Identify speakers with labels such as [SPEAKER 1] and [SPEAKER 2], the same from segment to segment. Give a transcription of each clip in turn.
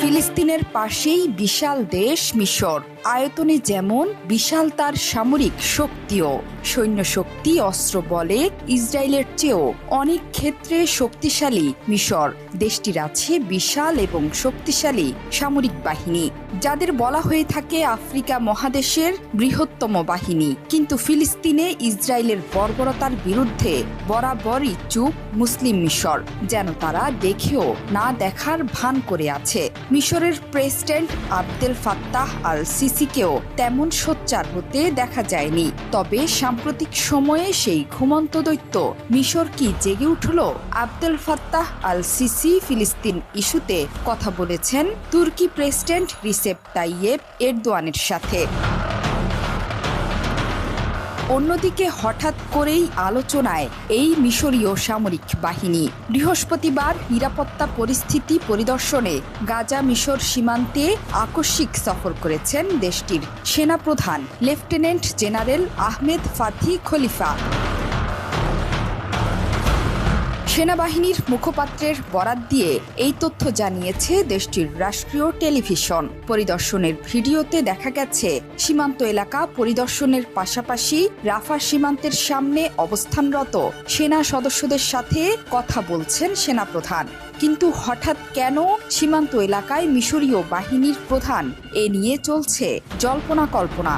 [SPEAKER 1] ফিলিস্তিনের পাশেই বিশাল দেশ মিশর। আয়তনে যেমন বিশাল, তার সামরিক শক্তিও। সৈন্য শক্তি, অস্ত্র বলে ইসরায়েলের চেয়েও অনেক ক্ষেত্রে শক্তিশালী মিশর। দেশটির আছে বিশাল এবং শক্তিশালী সামরিক বাহিনী, যাদের বলা হয়ে থাকে আফ্রিকা মহাদেশের বৃহত্তম বাহিনী। কিন্তু ফিলিস্তিনে ইসরায়েলের বর্বরতার বিরুদ্ধে বরাবরই চুপ মুসলিম মিশর, যেন তারা দেখেও না দেখার ভান করে আছে। মিশরের প্রেসিডেন্ট আবদেল ফাত্তাহ আল সিসিকেও তেমন সোচ্চার হতে দেখা যায়নি। তবে সাম্প্রতিক সময়ে সেই ঘুমন্ত দৈত্য মিশর কি জেগে উঠল? আবদেল ফাত্তাহ আল সিসি ফিলিস্তিন ইস্যুতে কথা বলেছেন তুর্কি প্রেসিডেন্ট রিসেপ তাইয়েপ এরদোয়ানের সাথে। অন্যদিকে হঠাৎ করেই আলোচনায় এই মিশরীয় সামরিক বাহিনী। বৃহস্পতিবার নিরাপত্তা পরিস্থিতি পরিদর্শনে গাজা মিশর সীমান্তে আকস্মিক সফর করেছেন দেশটির সেনাপ্রধান লেফটেন্যান্ট জেনারেল আহমেদ ফাথি খলিফা। সেনাবাহিনীর মুখপাত্রের বরাত দিয়ে এই তথ্য জানিয়েছে দেশটির রাষ্ট্রীয় টেলিভিশন। পরিদর্শনের ভিডিওতে দেখা গেছে সীমান্ত এলাকা পরিদর্শনের পাশাপাশি রাফা সীমান্তের সামনে অবস্থানরত সেনা সদস্যদের সাথে কথা বলছেন সেনাপ্রধান। কিন্তু হঠাৎ কেন সীমান্ত এলাকায় মিশরীয় বাহিনীর প্রধান, এ নিয়ে চলছে জল্পনা কল্পনা।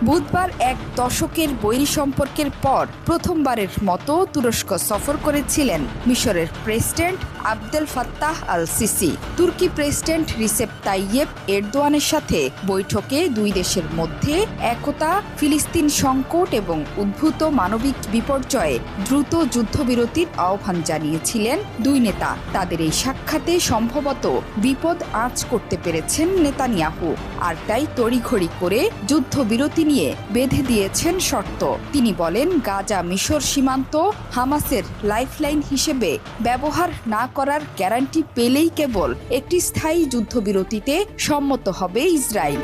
[SPEAKER 1] বুধবার এক দশকের বৈরী সম্পর্কের পর প্রথমবারের মতো তুরস্ক সফর করেছিলেন মিশরের president Abdel Fattah al CC. তুর্কি প্রেসিডেন্ট রিসেপ তাইয়েপ এরদোয়ানের সাথে বৈঠকে দুই দেশের মধ্যে একতা, ফিলিস্তিন সংকট এবং উদ্ভূত মানবিক বিপর্যয়ে দ্রুত যুদ্ধবিরতির আহ্বান জানিয়েছিলেন দুই নেতা। তাদের এই সাক্ষাতে সম্ভবত বিপদ আঁচ করতে পেরেছেন নেতানিয়াহু, আর তাই তড়িঘড়ি করে যুদ্ধবিরতি নিয়ে বেঁধে দিয়েছেন শর্ত। তিনি বলেন, গাজা মিশর সীমান্ত হামাসের লাইফলাইন হিসেবে ব্যবহার না করার গ্যারান্টি পেলেই কেবল একটি স্থায়ী যুদ্ধবিরতিতে সম্মত হবে ইসরায়েল।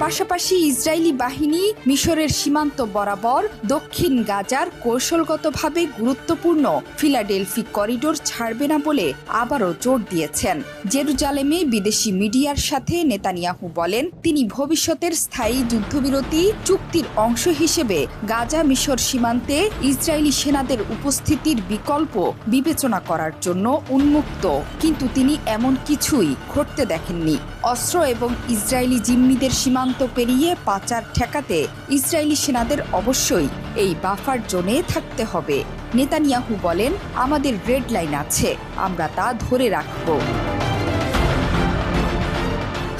[SPEAKER 1] পাশাপাশি ইসরায়েলি বাহিনী মিশরের সীমান্ত বরাবর দক্ষিণ গাজার কৌশলগতভাবে গুরুত্বপূর্ণ ফিলাডেলফি করিডোর ছাড়বে না বলে আবারও জোর দিয়েছেন। জেরুজালেমে বিদেশি মিডিয়ার সাথে নেতানিয়াহু বলেন, তিনি ভবিষ্যতের স্থায়ী যুদ্ধবিরতি চুক্তির অংশ হিসেবে গাজা মিশর সীমান্তে ইসরায়েলি সেনাদের উপস্থিতির বিকল্প বিবেচনা করার জন্য উন্মুক্ত। কিন্তু তিনি এমন কিছুই ঘটতে দেখেননি। অস্ত্র এবং ইসরায়েলি জিম্মিদের সীমান্ত পেরিয়ে পাচার ঠেকাতে ইসরায়েলি সেনাদের অবশ্যই এই বাফার জোনে থাকতে হবে। নেতানিয়াহু বলেন, আমাদের রেড লাইন আছে, আমরা তা ধরে রাখব।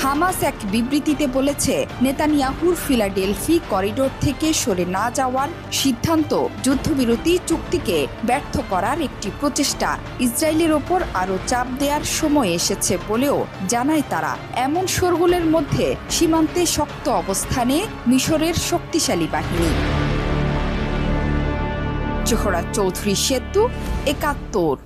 [SPEAKER 1] হামাস এক বিবৃতিতে বলেছে, নেতানিয়াহুর ফিলাডেলফি করিডোর থেকে সরে না যাওয়ার সিদ্ধান্ত যুদ্ধবিরতি চুক্তিকে ব্যর্থ করার একটি প্রচেষ্টা। ইসরায়েলের ওপর আরও চাপ দেওয়ার সময় এসেছে বলেও জানায় তারা। এমন শোরগোলের মধ্যে সীমান্তে শক্ত অবস্থানে মিশরের শক্তিশালী বাহিনী। জোহরা চৌধুরী সেতু, ৭১।